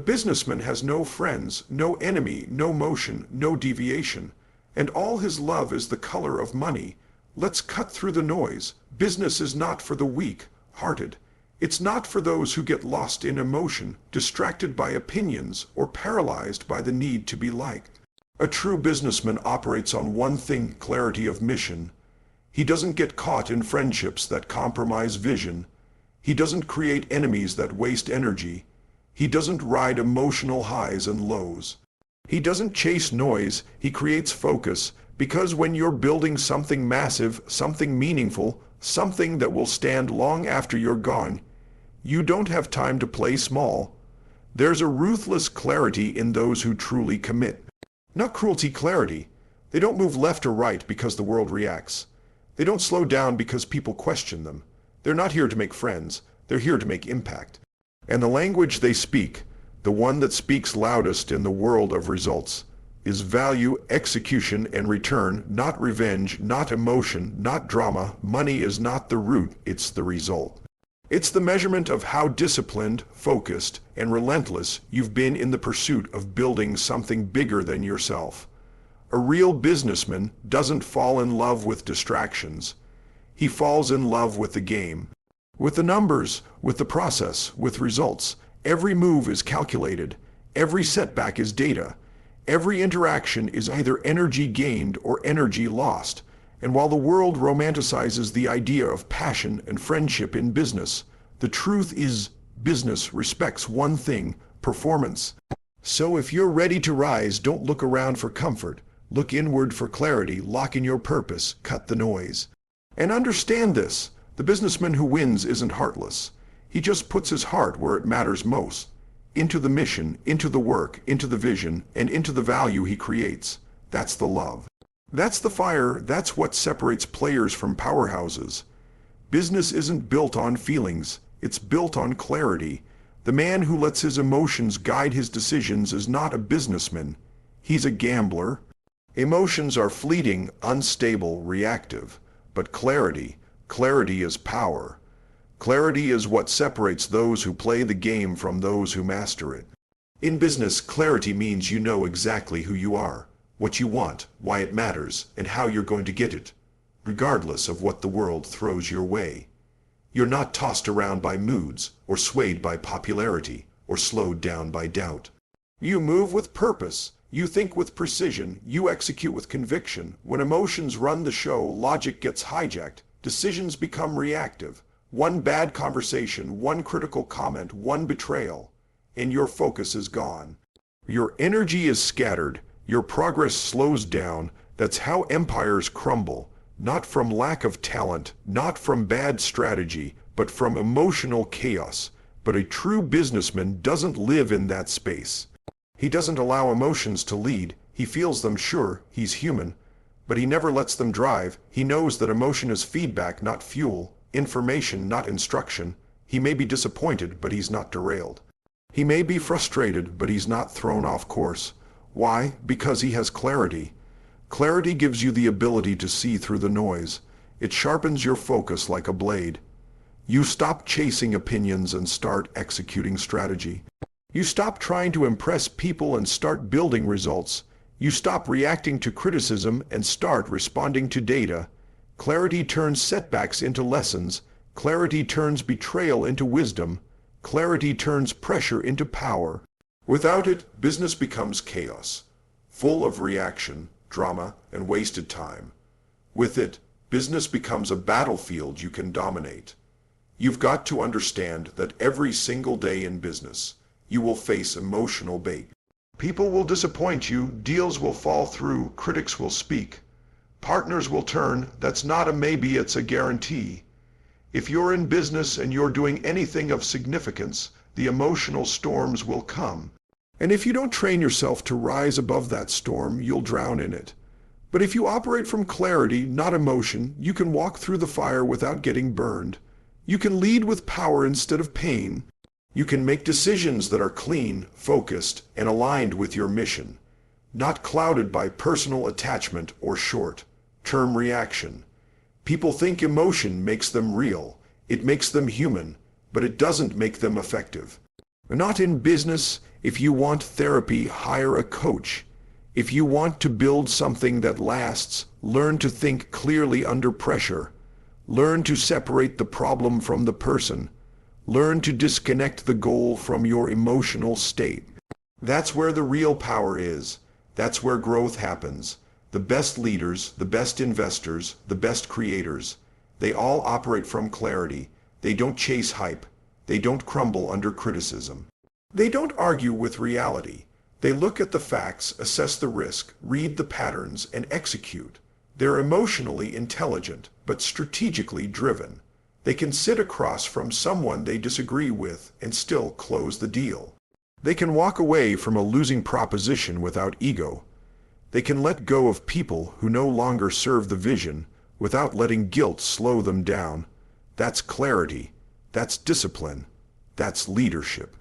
businessman has no friends, no enemy, no motion, no deviation, and all his love is the color of money. Let's cut through the noise. Business is not for the weak-hearted. It's not for those who get lost in emotion, distracted by opinions, or paralyzed by the need to be liked. A true businessman operates on one thing: clarity of mission. He doesn't get caught in friendships that compromise vision. He doesn't create enemies that waste energy. He doesn't ride emotional highs and lows. He doesn't chase noise, he creates focus, because when you're building something massive, something meaningful, something that will stand long after you're gone, you don't have time to play small. There's a ruthless clarity in those who truly commit. Not cruelty, clarity. They don't move left or right because the world reacts. They don't slow down because people question them. They're not here to make friends, they're here to make impact. And the language they speak, the one that speaks loudest in the world of results, is value, execution, and return, not revenge, not emotion, not drama. Money is not the root, it's the result. It's the measurement of how disciplined, focused, and relentless you've been in the pursuit of building something bigger than yourself. A real businessman doesn't fall in love with distractions. He falls in love with the game. With the numbers, with the process, with results. Every move is calculated. Every setback is data. Every interaction is either energy gained or energy lost. And while the world romanticizes the idea of passion and friendship in business, the truth is business respects one thing: performance. So if you're ready to rise, don't look around for comfort. Look inward for clarity, lock in your purpose, cut the noise. And understand this: the businessman who wins isn't heartless. He just puts his heart where it matters most. Into the mission, into the work, into the vision, and into the value he creates. That's the love. That's the fire. That's what separates players from powerhouses. Business isn't built on feelings. It's built on clarity. The man who lets his emotions guide his decisions is not a businessman. He's a gambler. Emotions are fleeting, unstable, reactive. But clarity is power. Clarity is what separates those who play the game from those who master it. In business, clarity means you know exactly who you are, what you want, why it matters, and how you're going to get it, regardless of what the world throws your way. You're not tossed around by moods, or swayed by popularity, or slowed down by doubt. You move with purpose. You think with precision. You execute with conviction. When emotions run the show, logic gets hijacked. Decisions become reactive. One bad conversation, one critical comment, one betrayal, and your focus is gone. Your energy is scattered. Your progress slows down. That's how empires crumble. Not from lack of talent, not from bad strategy, but from emotional chaos. But a true businessman doesn't live in that space. He doesn't allow emotions to lead. He feels them, sure, he's human, but he never lets them drive. He knows that emotion is feedback, not fuel, information, not instruction. He may be disappointed, but he's not derailed. He may be frustrated, but he's not thrown off course. Why? Because he has clarity. Clarity gives you the ability to see through the noise. It sharpens your focus like a blade. You stop chasing opinions and start executing strategy. You stop trying to impress people and start building results. You stop reacting to criticism and start responding to data. Clarity turns setbacks into lessons. Clarity turns betrayal into wisdom. Clarity turns pressure into power. Without it, business becomes chaos, full of reaction, drama, and wasted time. With it, business becomes a battlefield you can dominate. You've got to understand that every single day in business, you will face emotional bait. People will disappoint you, deals will fall through, critics will speak. Partners will turn. That's not a maybe, it's a guarantee. If you're in business and you're doing anything of significance, the emotional storms will come. And if you don't train yourself to rise above that storm, you'll drown in it. But if you operate from clarity, not emotion, you can walk through the fire without getting burned. You can lead with power instead of pain. You can make decisions that are clean, focused, and aligned with your mission, not clouded by personal attachment or short-term reaction. People think emotion makes them real. It makes them human, but it doesn't make them effective. Not in business. If you want therapy, hire a coach. If you want to build something that lasts, learn to think clearly under pressure. Learn to separate the problem from the person. Learn to disconnect the goal from your emotional state. That's where the real power is. That's where growth happens. The best leaders, the best investors, the best creators, they all operate from clarity. They don't chase hype. They don't crumble under criticism. They don't argue with reality. They look at the facts, assess the risk, read the patterns, and execute. They're emotionally intelligent, but strategically driven. They can sit across from someone they disagree with and still close the deal. They can walk away from a losing proposition without ego. They can let go of people who no longer serve the vision without letting guilt slow them down. That's clarity. That's discipline. That's leadership.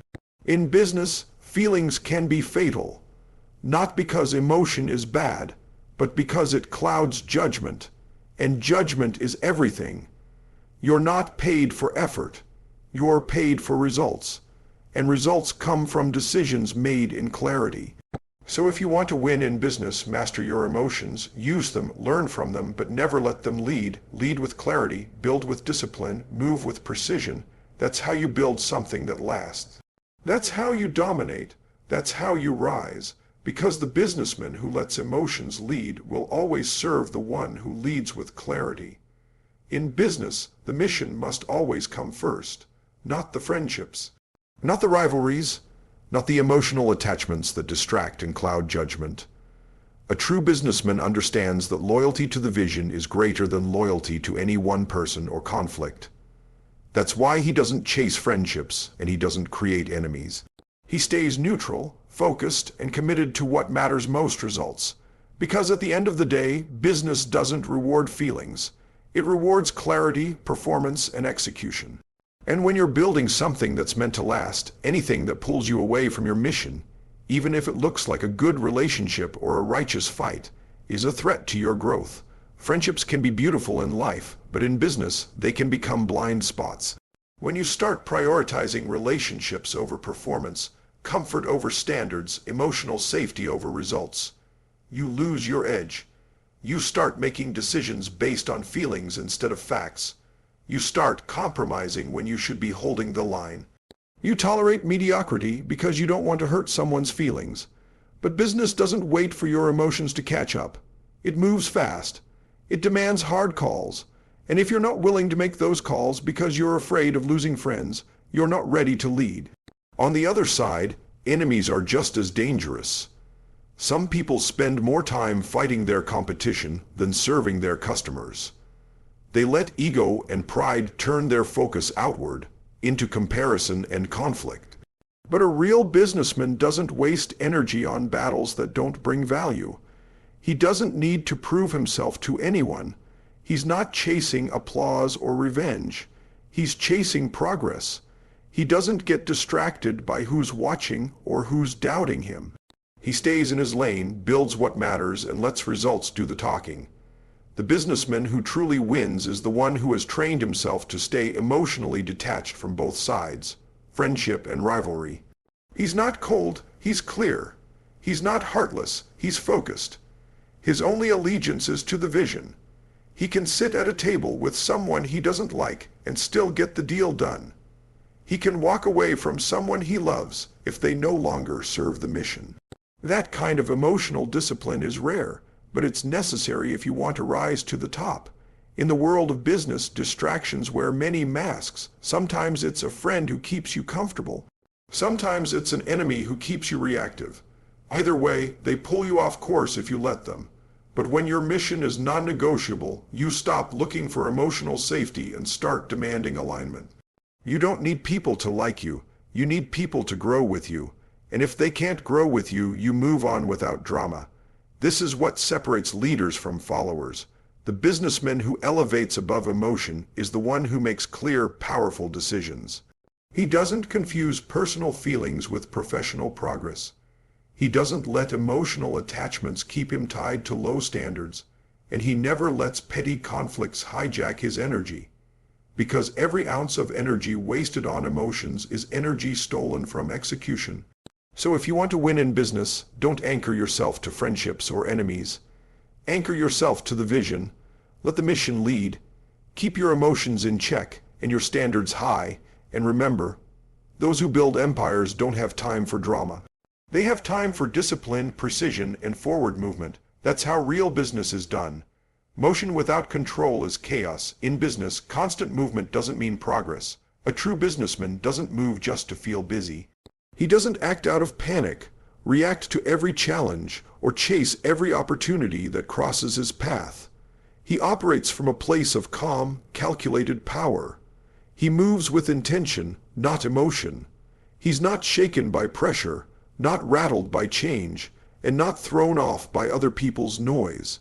In business, feelings can be fatal, not because emotion is bad, but because it clouds judgment, and judgment is everything. You're not paid for effort. You're paid for results, and results come from decisions made in clarity. So if you want to win in business, master your emotions, use them, learn from them, but never let them lead. Lead with clarity, build with discipline, move with precision. That's how you build something that lasts. That's how you dominate. That's how you rise. Because the businessman who lets emotions lead will always serve the one who leads with clarity. In business, the mission must always come first, not the friendships, not the rivalries, not the emotional attachments that distract and cloud judgment. A true businessman understands that loyalty to the vision is greater than loyalty to any one person or conflict. That's why he doesn't chase friendships and he doesn't create enemies. He stays neutral, focused, and committed to what matters most: results. Because at the end of the day, business doesn't reward feelings. It rewards clarity, performance, and execution. And when you're building something that's meant to last, anything that pulls you away from your mission, even if it looks like a good relationship or a righteous fight, is a threat to your growth. Friendships can be beautiful in life, but in business, they can become blind spots. When you start prioritizing relationships over performance, comfort over standards, emotional safety over results, you lose your edge. You start making decisions based on feelings instead of facts. You start compromising when you should be holding the line. You tolerate mediocrity because you don't want to hurt someone's feelings. But business doesn't wait for your emotions to catch up. It moves fast. It demands hard calls. And if you're not willing to make those calls because you're afraid of losing friends, you're not ready to lead. On the other side, enemies are just as dangerous. Some people spend more time fighting their competition than serving their customers. They let ego and pride turn their focus outward, into comparison and conflict. But a real businessman doesn't waste energy on battles that don't bring value. He doesn't need to prove himself to anyone. He's not chasing applause or revenge. He's chasing progress. He doesn't get distracted by who's watching or who's doubting him. He stays in his lane, builds what matters, and lets results do the talking. The businessman who truly wins is the one who has trained himself to stay emotionally detached from both sides, friendship and rivalry. He's not cold, he's clear. He's not heartless, he's focused. His only allegiance is to the vision. He can sit at a table with someone he doesn't like and still get the deal done. He can walk away from someone he loves if they no longer serve the mission. That kind of emotional discipline is rare, but it's necessary if you want to rise to the top. In the world of business, distractions wear many masks. Sometimes it's a friend who keeps you comfortable. Sometimes it's an enemy who keeps you reactive. Either way, they pull you off course if you let them. But when your mission is non-negotiable, you stop looking for emotional safety and start demanding alignment. You don't need people to like you. You need people to grow with you. And if they can't grow with you, you move on without drama. This is what separates leaders from followers. The businessman who elevates above emotion is the one who makes clear, powerful decisions. He doesn't confuse personal feelings with professional progress. He doesn't let emotional attachments keep him tied to low standards, and he never lets petty conflicts hijack his energy. because every ounce of energy wasted on emotions is energy stolen from execution. So if you want to win in business, don't anchor yourself to friendships or enemies. Anchor yourself to the vision. Let the mission lead. Keep your emotions in check and your standards high. And remember, those who build empires don't have time for drama. They have time for discipline, precision, and forward movement. That's how real business is done. Motion without control is chaos. In business, constant movement doesn't mean progress. A true businessman doesn't move just to feel busy. He doesn't act out of panic, react to every challenge, or chase every opportunity that crosses his path. He operates from a place of calm, calculated power. He moves with intention, not emotion. He's not shaken by pressure, not rattled by change, and not thrown off by other people's noise.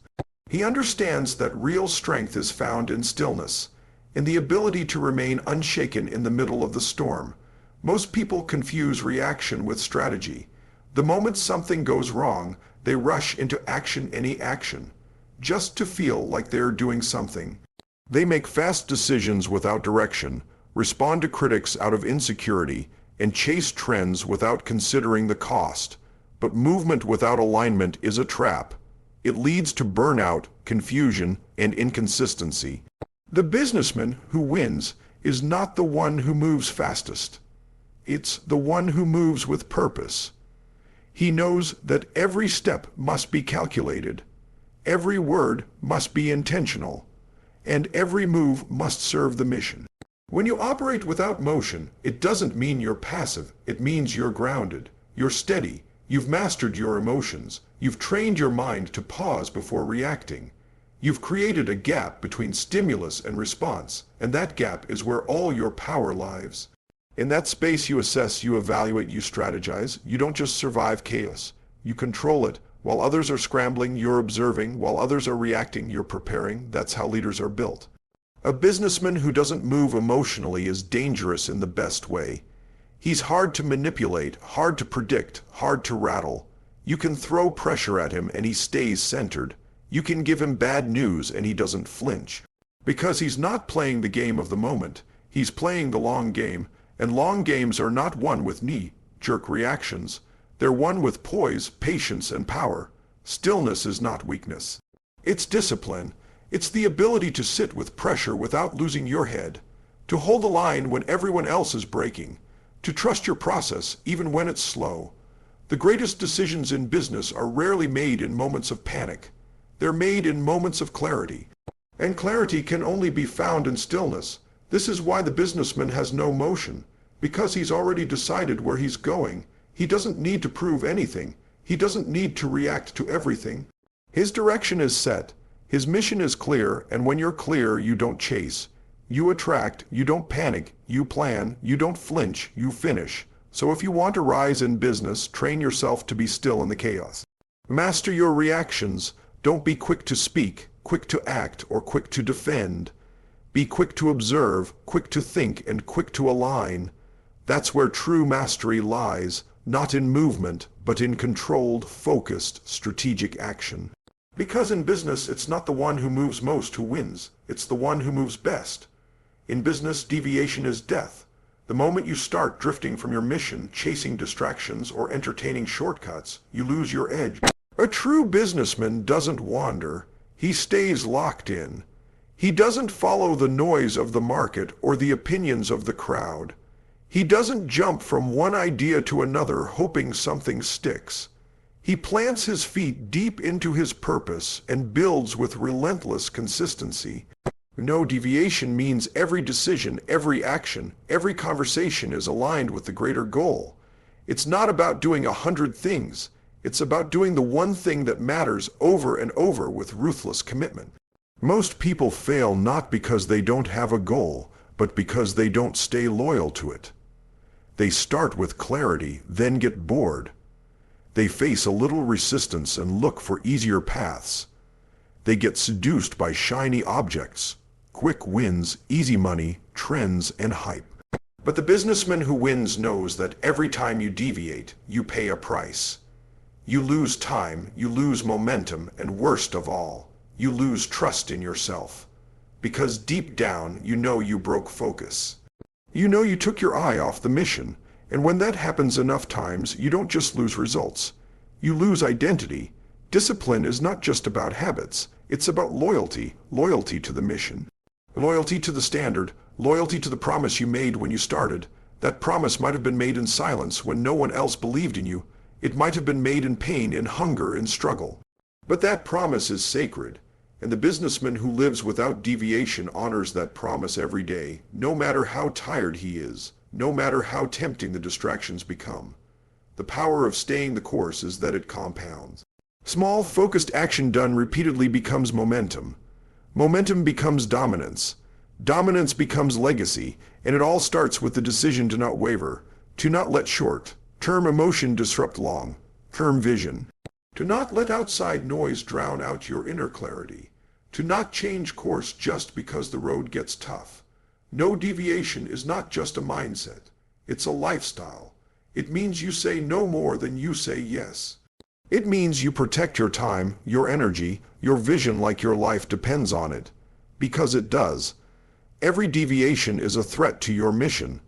He understands that real strength is found in stillness, in the ability to remain unshaken in the middle of the storm. Most people confuse reaction with strategy. The moment something goes wrong, they rush into any action, just to feel like they're doing something. They make fast decisions without direction, respond to critics out of insecurity, and chase trends without considering the cost. But movement without alignment is a trap. It leads to burnout, confusion, and inconsistency. The businessman who wins is not the one who moves fastest. It's the one who moves with purpose. He knows that every step must be calculated, every word must be intentional, and every move must serve the mission. When you operate without motion, it doesn't mean you're passive. It means you're grounded, you're steady, you've mastered your emotions, you've trained your mind to pause before reacting. You've created a gap between stimulus and response, and that gap is where all your power lies. In that space you assess, you evaluate, you strategize. You don't just survive chaos. You control it. While others are scrambling, you're observing. While others are reacting, you're preparing. That's how leaders are built. A businessman who doesn't move emotionally is dangerous in the best way. He's hard to manipulate, hard to predict, hard to rattle. You can throw pressure at him and he stays centered. You can give him bad news and he doesn't flinch. Because he's not playing the game of the moment. He's playing the long game. And long games are not won with knee-jerk reactions. They're won with poise, patience, and power. Stillness is not weakness. It's discipline. It's the ability to sit with pressure without losing your head, to hold the line when everyone else is breaking, to trust your process even when it's slow. The greatest decisions in business are rarely made in moments of panic. They're made in moments of clarity. And clarity can only be found in stillness. This is why the businessman has no motion, because he's already decided where he's going. He doesn't need to prove anything. He doesn't need to react to everything. His direction is set. His mission is clear, and when you're clear, you don't chase. You attract, you don't panic, you plan, you don't flinch, you finish. So if you want to rise in business, train yourself to be still in the chaos. Master your reactions. Don't be quick to speak, quick to act, or quick to defend. Be quick to observe, quick to think, and quick to align. That's where true mastery lies, not in movement, but in controlled, focused, strategic action. Because in business, it's not the one who moves most who wins. It's the one who moves best. In business, deviation is death. The moment you start drifting from your mission, chasing distractions, or entertaining shortcuts, you lose your edge. A true businessman doesn't wander. He stays locked in. He doesn't follow the noise of the market or the opinions of the crowd. He doesn't jump from one idea to another hoping something sticks. He plants his feet deep into his purpose and builds with relentless consistency. No deviation means every decision, every action, every conversation is aligned with the greater goal. It's not about doing 100 things. It's about doing the one thing that matters over and over with ruthless commitment. Most people fail not because they don't have a goal, but because they don't stay loyal to it. They start with clarity, then get bored. They face a little resistance and look for easier paths. They get seduced by shiny objects, quick wins, easy money, trends, and hype. But the businessman who wins knows that every time you deviate, you pay a price. You lose time, you lose momentum, and worst of all, you lose trust in yourself. because deep down you know you broke focus. You know you took your eye off the mission, and when that happens enough times, you don't just lose results. You lose identity. Discipline is not just about habits. It's about loyalty, loyalty to the mission. Loyalty to the standard, loyalty to the promise you made when you started. That promise might have been made in silence when no one else believed in you. It might have been made in pain, in hunger, in struggle. But that promise is sacred, and the businessman who lives without deviation honors that promise every day, no matter how tired he is, no matter how tempting the distractions become. The power of staying the course is that it compounds. Small, focused action done repeatedly becomes momentum. Momentum becomes dominance. Dominance becomes legacy, and it all starts with the decision to not waver, to not let short-term emotion disrupt long-term vision, to not let outside noise drown out your inner clarity, to not change course just because the road gets tough. No deviation is not just a mindset. It's a lifestyle. It means you say no more than you say yes. It means you protect your time, your energy, your vision like your life depends on it. Because it does. Every deviation is a threat to your mission.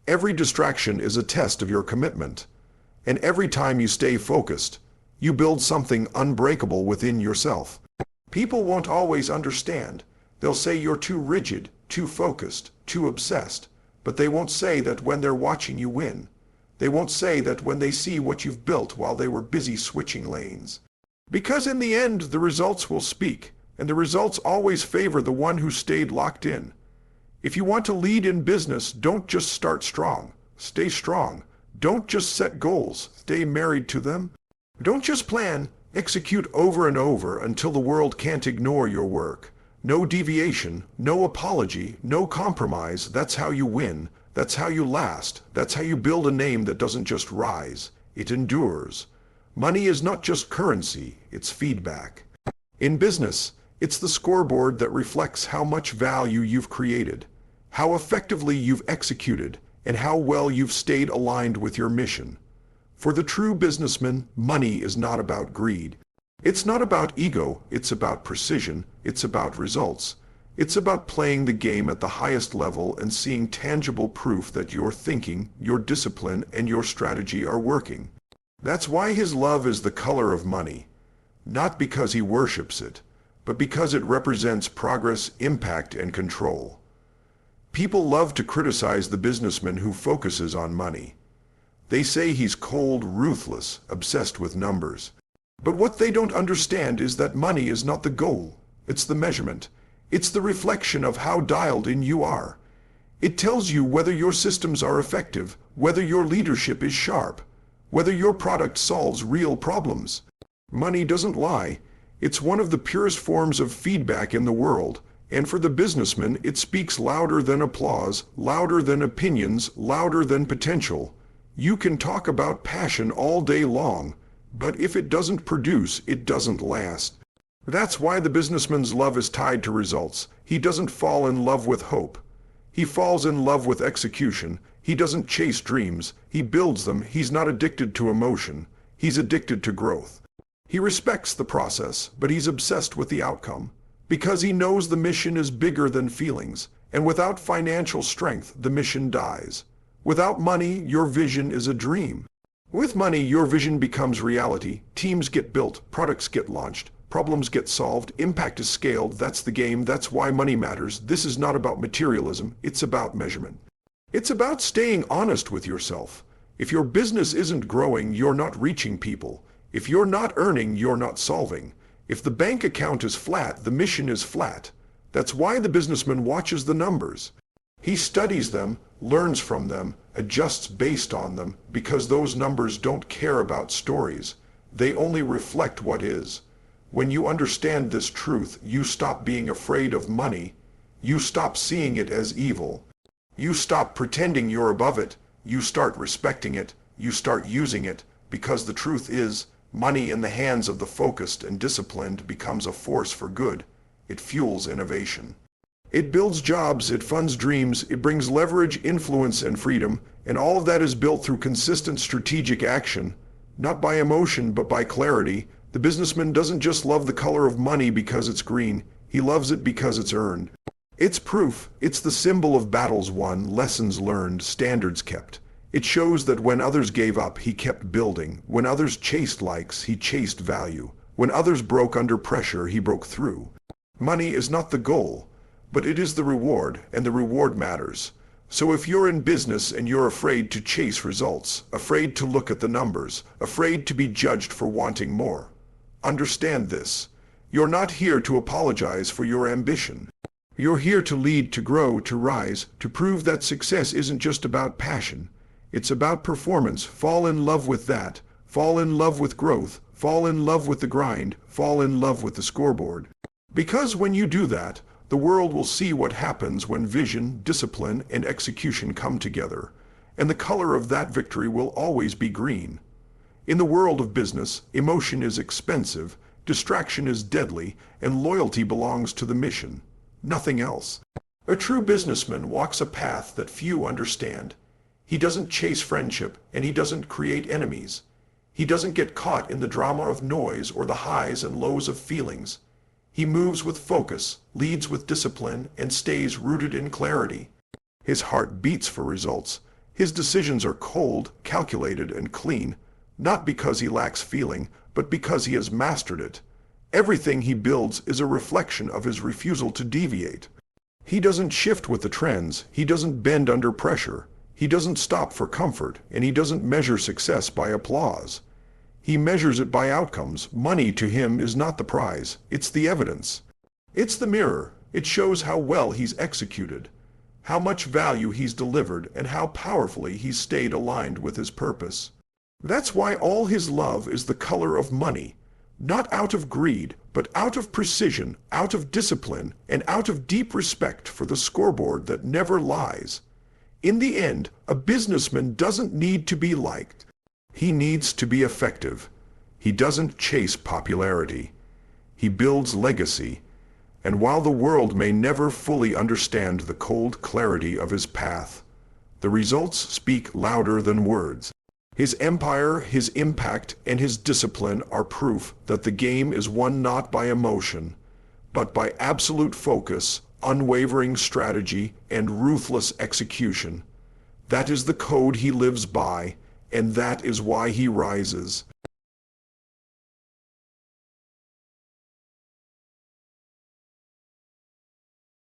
Every distraction is a test of your commitment. And every time you stay focused, you build something unbreakable within yourself. People won't always understand. They'll say you're too rigid, too focused, too obsessed. But they won't say that when they're watching you win. They won't say that when they see what you've built while they were busy switching lanes. Because in the end, the results will speak, and the results always favor the one who stayed locked in. If you want to lead in business, don't just start strong. Stay strong. Don't just set goals. Stay married to them. Don't just plan. Execute over and over until the world can't ignore your work. No deviation, no apology, no compromise. That's how you win. That's how you last. That's how you build a name that doesn't just rise. It endures. Money is not just currency, it's feedback. In business, it's the scoreboard that reflects how much value you've created, how effectively you've executed, and how well you've stayed aligned with your mission. For the true businessman, money is not about greed. It's not about ego, it's about precision, it's about results. It's about playing the game at the highest level and seeing tangible proof that your thinking, your discipline, and your strategy are working. That's why his love is the color of money. Not because he worships it, but because it represents progress, impact, and control. People love to criticize the businessman who focuses on money. They say he's cold, ruthless, obsessed with numbers. But what they don't understand is that money is not the goal. It's the measurement. It's the reflection of how dialed in you are. It tells you whether your systems are effective, whether your leadership is sharp, whether your product solves real problems. Money doesn't lie. It's one of the purest forms of feedback in the world, and for the businessman, it speaks louder than applause, louder than opinions, louder than potential. You can talk about passion all day long, but if it doesn't produce, it doesn't last. That's why the businessman's love is tied to results. He doesn't fall in love with hope. He falls in love with execution. He doesn't chase dreams. He builds them. He's not addicted to emotion. He's addicted to growth. He respects the process, but he's obsessed with the outcome. Because he knows the mission is bigger than feelings, and without financial strength, the mission dies. Without money, your vision is a dream. With money, your vision becomes reality. Teams get built, products get launched, problems get solved, impact is scaled. That's the game. That's why money matters. This is not about materialism. It's about measurement. It's about staying honest with yourself. If your business isn't growing, you're not reaching people. If you're not earning, you're not solving. If the bank account is flat, the mission is flat. That's why the businessman watches the numbers. He studies them, learns from them, adjusts based on them, because those numbers don't care about stories. They only reflect what is. When you understand this truth, you stop being afraid of money. You stop seeing it as evil. You stop pretending you're above it. You start respecting it. You start using it, because the truth is, money in the hands of the focused and disciplined becomes a force for good. It fuels innovation. It builds jobs, it funds dreams, it brings leverage, influence, and freedom, and all of that is built through consistent strategic action, not by emotion but by clarity. The businessman doesn't just love the color of money because it's green, he loves it because it's earned. It's proof. It's the symbol of battles won, lessons learned, standards kept. It shows that when others gave up, he kept building. When others chased likes, he chased value. When others broke under pressure, he broke through. Money is not the goal, but it is the reward, and the reward matters. So if you're in business and you're afraid to chase results, afraid to look at the numbers, afraid to be judged for wanting more, understand this. You're not here to apologize for your ambition. You're here to lead, to grow, to rise, to prove that success isn't just about passion. It's about performance. Fall in love with that. Fall in love with growth. Fall in love with the grind. Fall in love with the scoreboard. Because when you do that, the world will see what happens when vision, discipline, and execution come together. And the color of that victory will always be green. In the world of business, emotion is expensive, distraction is deadly, and loyalty belongs to the mission. Nothing else. A true businessman walks a path that few understand. He doesn't chase friendship, and he doesn't create enemies. He doesn't get caught in the drama of noise or the highs and lows of feelings. He moves with focus, leads with discipline, and stays rooted in clarity. His heart beats for results. His decisions are cold, calculated, and clean, not because he lacks feeling, but because he has mastered it. Everything he builds is a reflection of his refusal to deviate. He doesn't shift with the trends. He doesn't bend under pressure. He doesn't stop for comfort, and he doesn't measure success by applause. He measures it by outcomes. Money to him is not the prize, it's the evidence. It's the mirror. It shows how well he's executed, how much value he's delivered, and how powerfully he's stayed aligned with his purpose. That's why all his love is the color of money, not out of greed, but out of precision, out of discipline, and out of deep respect for the scoreboard that never lies. In the end, a businessman doesn't need to be liked. He needs to be effective. He doesn't chase popularity. He builds legacy. And while the world may never fully understand the cold clarity of his path, the results speak louder than words. His empire, his impact, and his discipline are proof that the game is won not by emotion, but by absolute focus, unwavering strategy, and ruthless execution. That is the code he lives by, and that is why he rises.